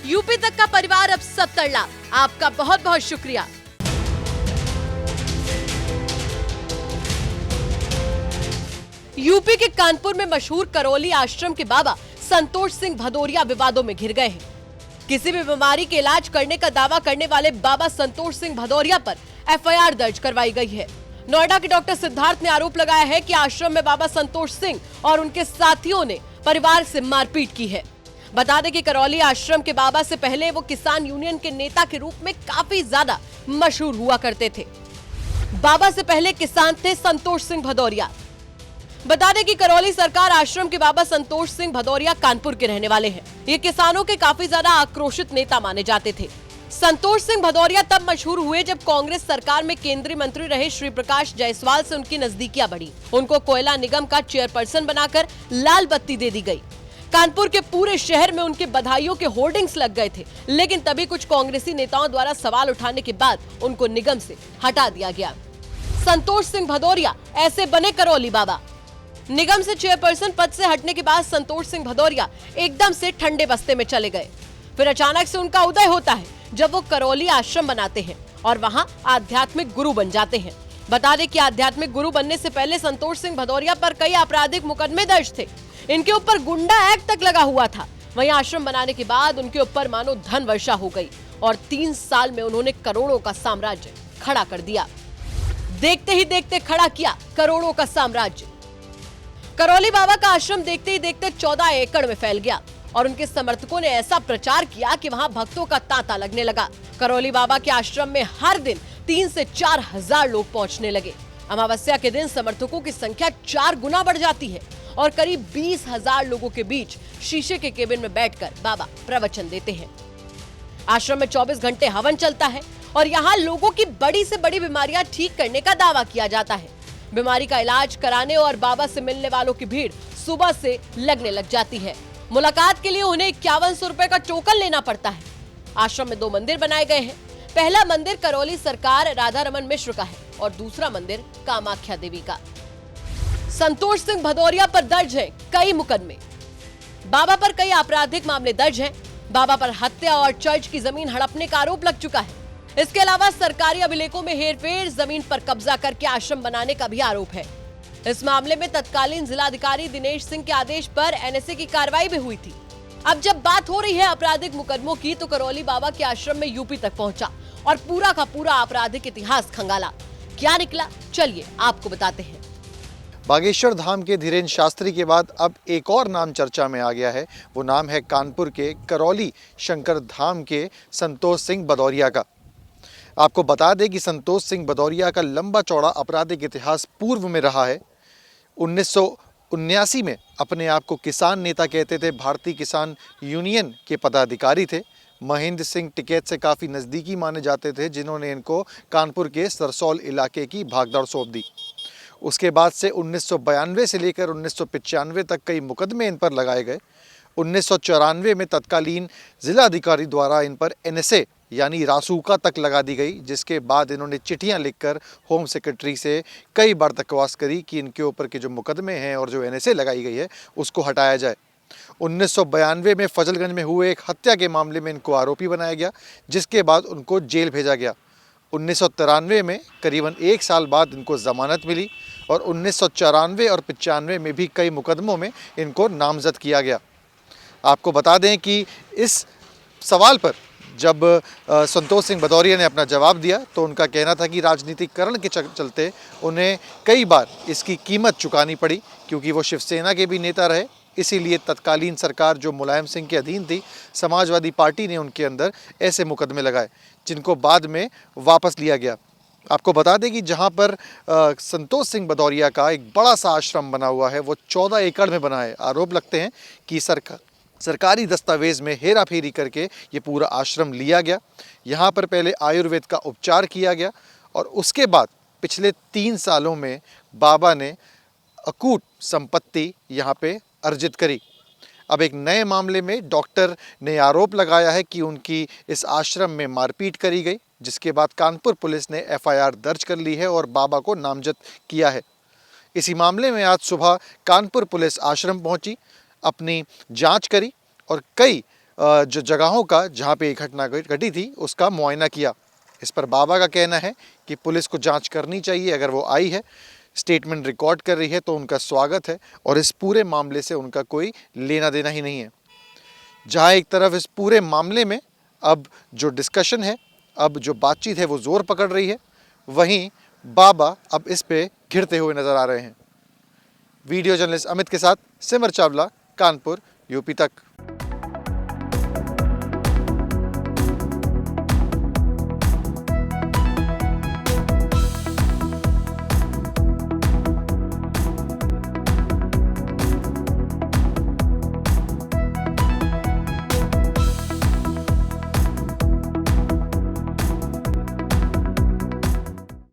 UP तक का परिवार अब 70 लाख। आपका बहुत बहुत शुक्रिया। यूपी के कानपुर में मशहूर करौली आश्रम के बाबा संतोष सिंह भदौरिया विवादों में घिर गए हैं। किसी भी बीमारी के इलाज करने का दावा करने वाले बाबा संतोष सिंह भदौरिया पर एफआईआर दर्ज करवाई गई है। नोएडा के डॉक्टर सिद्धार्थ ने आरोप लगाया है कि आश्रम में बाबा संतोष सिंह और उनके साथियों ने परिवार से मारपीट की है। बता दें कि करौली आश्रम के बाबा से पहले वो किसान यूनियन के नेता के रूप में काफी ज्यादा मशहूर हुआ करते थे। बाबा से पहले किसान थे संतोष सिंह भदौरिया। बता दें कि करौली सरकार आश्रम के बाबा संतोष सिंह भदौरिया कानपुर के रहने वाले हैं। ये किसानों के काफी ज्यादा आक्रोशित नेता माने जाते थे। संतोष सिंह भदौरिया तब मशहूर हुए जब कांग्रेस सरकार में केंद्रीय मंत्री रहे श्री प्रकाश जायसवाल से उनकी नजदीकियां बढ़ी। उनको कोयला निगम का चेयरपर्सन बनाकर लाल बत्ती दे दी गई। कानपुर के पूरे शहर में उनके बधाइयों के होर्डिंग्स लग गए थे, लेकिन तभी कुछ कांग्रेसी नेताओं द्वारा सवाल उठाने के बाद उनको निगम से हटा दिया गया। संतोष सिंह भदौरिया ऐसे बने करौली बाबा। निगम से चेयरपर्सन पद से हटने के बाद संतोष सिंह भदौरिया एकदम से ठंडे बस्ते में चले गए। फिर अचानक से उनका उदय होता है जब वो करौली आश्रम बनाते हैं और वहां आध्यात्मिक गुरु बन जाते हैं। बता दें कि आध्यात्मिक गुरु बनने से पहले संतोष सिंह भदौरिया पर कई आपराधिक मुकदमे दर्ज थे। इनके ऊपर गुंडा एक्ट तक लगा हुआ था। वहीं आश्रम बनाने के बाद उनके ऊपर मानो धन वर्षा हो गई और 3 साल में उन्होंने करोड़ों का साम्राज्य खड़ा कर दिया। देखते ही देखते खड़ा किया करोड़ों का साम्राज्य। करौली बाबा का आश्रम देखते ही देखते 14 एकड़ में फैल गया और उनके समर्थकों ने ऐसा प्रचार किया कि वहां भक्तों का तांता लगने लगा। करौली बाबा के आश्रम में हर दिन 3 से 4 हजार लोग पहुंचने लगे। अमावस्या के दिन समर्थकों की संख्या 4 गुना बढ़ जाती है और करीब 20,000 लोगों के बीच शीशे के केबिन में बैठकर बाबा प्रवचन देते हैं। आश्रम में 24 घंटे हवन चलता है और यहाँ लोगों की बड़ी से बड़ी बीमारियां ठीक करने का दावा किया जाता है। बीमारी का इलाज कराने और बाबा से मिलने वालों की भीड़ सुबह से लगने लग जाती है। मुलाकात के लिए उन्हें 5100 रुपए का टोकन लेना पड़ता है। आश्रम में 2 मंदिर बनाए गए हैं। पहला मंदिर करौली सरकार राधा रमन मिश्र का है और दूसरा मंदिर कामाख्या देवी का। संतोष सिंह भदौरिया पर दर्ज है कई मुकदमे। बाबा पर कई आपराधिक मामले दर्ज हैं। बाबा पर हत्या और चर्च की जमीन हड़पने का आरोप लग चुका है। इसके अलावा सरकारी अभिलेखों में हेरफेर, जमीन पर कब्जा करके आश्रम बनाने का भी आरोप है। इस मामले में तत्कालीन जिलाधिकारी दिनेश सिंह के आदेश पर एनएसए की कार्रवाई भी हुई थी। अब जब बात हो रही है आपराधिक मुकदमों की, तो करौली बाबा के आश्रम में यूपी तक पहुंचा और पूरा का पूरा आपराधिक इतिहास खंगाला। क्या निकला, चलिए आपको बताते हैं। बागेश्वर धाम के धीरेन्द्र शास्त्री के बाद अब एक और नाम चर्चा में आ गया है। वो नाम है कानपुर के करौली शंकर धाम के संतोष सिंह भदौरिया का। आपको बता दें कि संतोष सिंह भदौरिया का लंबा चौड़ा आपराधिक इतिहास पूर्व में रहा है। 1979 में अपने आप को किसान नेता कहते थे। भारतीय किसान यूनियन के पदाधिकारी थे। महेंद्र सिंह टिकैत से काफ़ी नज़दीकी माने जाते थे, जिन्होंने इनको कानपुर के सरसौल इलाके की भागदौड़ सौंप दी। उसके बाद से 1992 से लेकर 1995 तक कई मुकदमे इन पर लगाए गए। 1994 में तत्कालीन जिलाधिकारी द्वारा इन पर एनएसए यानी रासूका तक लगा दी गई, जिसके बाद इन्होंने चिट्ठियां लिखकर होम सेक्रेटरी से कई बार दरख्वास्त करी कि इनके ऊपर के जो मुकदमे हैं और जो एनएसए लगाई गई है उसको हटाया जाए। 1992 में फजलगंज में हुए एक हत्या के मामले में इनको आरोपी बनाया गया, जिसके बाद उनको जेल भेजा गया। 1993 में करीबन 1 साल बाद इनको ज़मानत मिली और 1994 और 95 में भी कई मुकदमों में इनको नामजद किया गया। आपको बता दें कि इस सवाल पर जब संतोष सिंह भदौरिया ने अपना जवाब दिया तो उनका कहना था कि राजनीतिकरण के चलते उन्हें कई बार इसकी कीमत चुकानी पड़ी, क्योंकि वो शिवसेना के भी नेता रहे। इसीलिए तत्कालीन सरकार जो मुलायम सिंह के अधीन थी, समाजवादी पार्टी ने उनके अंदर ऐसे मुकदमे लगाए, जिनको बाद में वापस लिया गया। आपको बता दें कि जहां पर संतोष सिंह भदौरिया का एक बड़ा सा आश्रम बना हुआ है, वो 14 एकड़ में बना है। आरोप लगते हैं कि सरकारी दस्तावेज में हेरा फेरी करके ये पूरा आश्रम लिया गया। यहाँ पर पहले आयुर्वेद का उपचार किया गया और उसके बाद पिछले 3 सालों में बाबा ने अकूट संपत्ति यहाँ पे अर्जित करी। अब एक नए मामले में डॉक्टर ने आरोप लगाया है कि उनकी इस आश्रम में मारपीट करी गई, जिसके बाद कानपुर पुलिस ने एफआईआर दर्ज कर ली है और बाबा को नामजद किया है। इसी मामले में आज सुबह कानपुर पुलिस आश्रम पहुंची, अपनी जांच करी और कई जो जगहों का जहाँ पे ये घटना घटी थी उसका मुआयना किया। इस पर बाबा का कहना है कि पुलिस को जांच करनी चाहिए, अगर वो आई है, स्टेटमेंट रिकॉर्ड कर रही है तो उनका स्वागत है और इस पूरे मामले से उनका कोई लेना देना ही नहीं है। जहाँ एक तरफ इस पूरे मामले में अब जो डिस्कशन है, अब जो बातचीत है वो जोर पकड़ रही है, वहीं बाबा अब इस पे घिरते हुए नजर आ रहे हैं। वीडियो जर्नलिस्ट अमित के साथ सिमर चावला, कानपुर, यूपी तक।